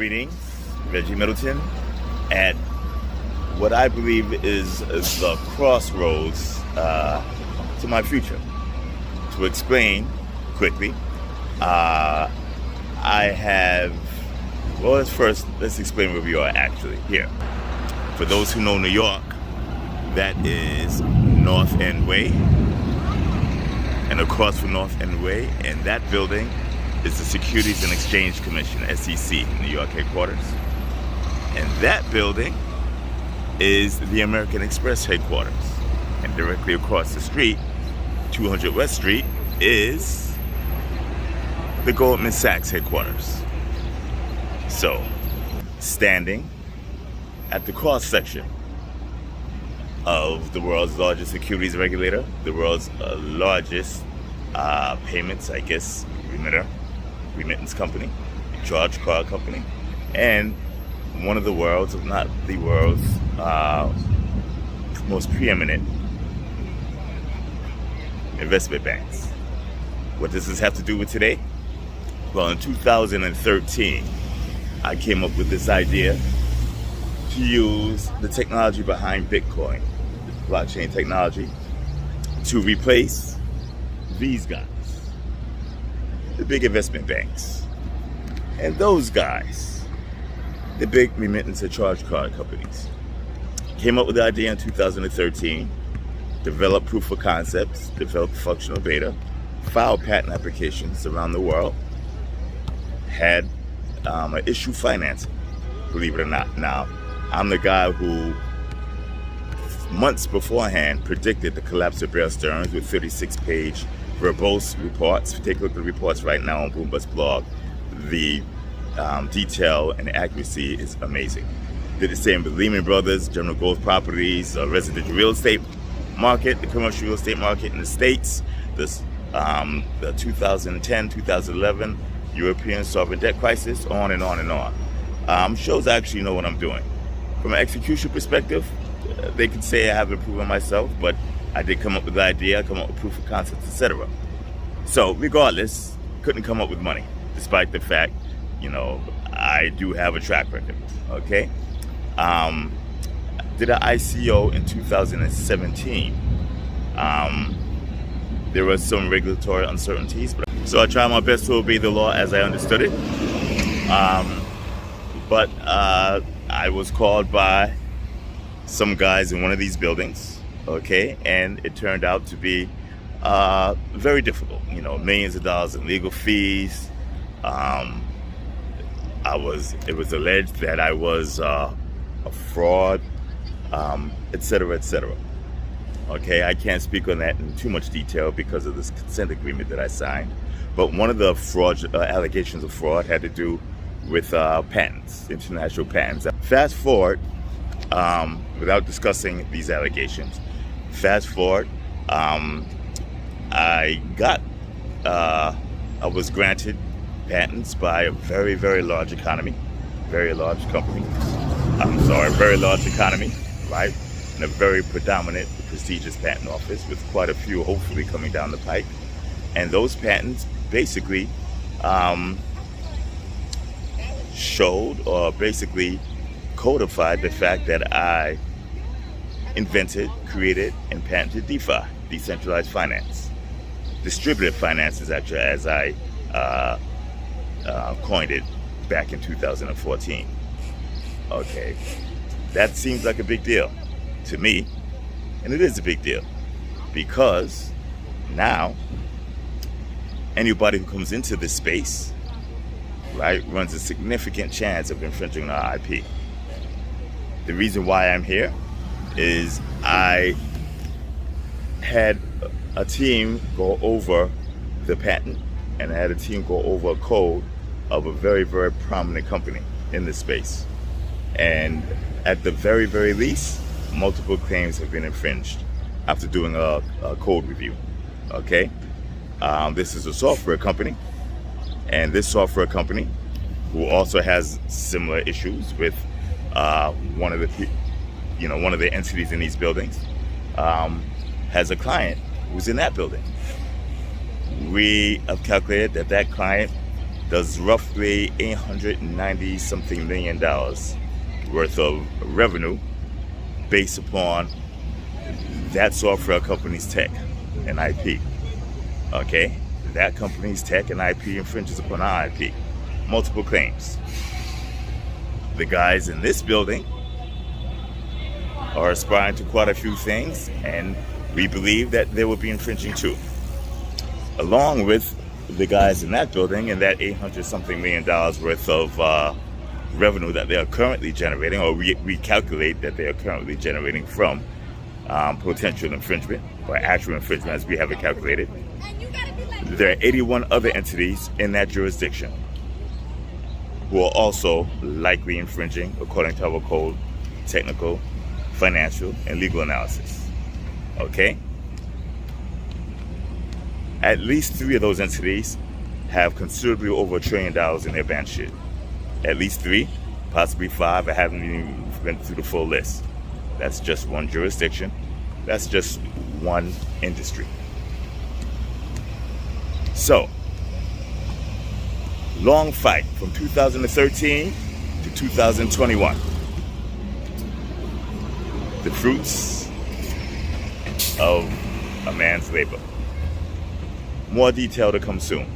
Greetings, Reggie Middleton, at what I believe is the crossroads to my future. To explain quickly, let's explain where we are actually here. For those who know New York, that is North End Way, and across from North End Way, and that building is the Securities and Exchange Commission, SEC, New York headquarters. And that building is the American Express headquarters. And directly across the street, 200 West Street, is the Goldman Sachs headquarters. So, standing at the cross section of the world's largest securities regulator, the world's largest payments, remittance company, charge card company, and one of the world's, if not the world's, most preeminent investment banks. What does this have to do with today? Well, in 2013, I came up with this idea to use the technology behind Bitcoin, blockchain technology, to replace these guys, the big investment banks, and those guys, the big remittance and charge card companies. Came up with the idea in 2013, developed proof of concepts, developed functional beta, filed patent applications around the world, had issue financing, believe it or not. Now, I'm the guy who months beforehand predicted the collapse of Bear Stearns with 36-page verbose reports. Take a look at the reports right now on Bloomberg's blog. The detail and accuracy is amazing. Did the same with Lehman Brothers, General Growth Properties, residential real estate market, the commercial real estate market in the States, the 2010, 2011 European sovereign debt crisis, on and on and on. Shows I actually know what I'm doing. From an execution perspective, they could say I haven't proven myself, but I did come up with the idea, come up with proof of concepts, etc. So regardless, couldn't come up with money, despite the fact, I do have a track record, okay? Did an ICO in 2017. There was some regulatory uncertainties, so I tried my best to obey the law as I understood it. But I was called by some guys in one of these buildings, okay, and it turned out to be very difficult. Millions of dollars in legal fees. It was alleged that I was a fraud, etc., etc. Okay, I can't speak on that in too much detail because of this consent agreement that I signed. But one of the allegations of fraud had to do with patents, international patents. Fast forward, without discussing these allegations, I was granted patents by a very, very large economy, very large economy, right? And a very predominant, prestigious patent office with quite a few hopefully coming down the pike. And those patents basically showed or basically codified the fact that I invented, created, and patented DeFi, decentralized finance. Distributed finance is actually, as I coined it back in 2014. Okay, that seems like a big deal to me, and it is a big deal because now anybody who comes into this space, right, runs a significant chance of infringing our IP. The reason why I'm here is I had a team go over the patent, and I had a team go over a code of a very, very prominent company in this space. And at the very, very least, multiple claims have been infringed after doing a code review, okay? This is a software company, and this software company, who also has similar issues with one of the entities in these buildings, has a client who's in that building. We have calculated that client does roughly $890 something million worth of revenue based upon that software company's tech and IP. Okay, that company's tech and IP infringes upon our IP. Multiple claims. The guys in this building are aspiring to quite a few things, and we believe that they will be infringing too, along with the guys in that building and that $800 something million worth of revenue that they are currently generating, or we calculate that they are currently generating from potential infringement or actual infringement as we have it calculated. There are 81 other entities in that jurisdiction who are also likely infringing according to our code, technical, financial, and legal analysis. Okay? At least 3 of those entities have considerably over $1 trillion in their balance sheet. At least 3, possibly 5. I haven't even been through the full list. That's just one jurisdiction. That's just one industry. So, long fight from 2013 to 2021. The fruits of a man's labor. More detail to come soon.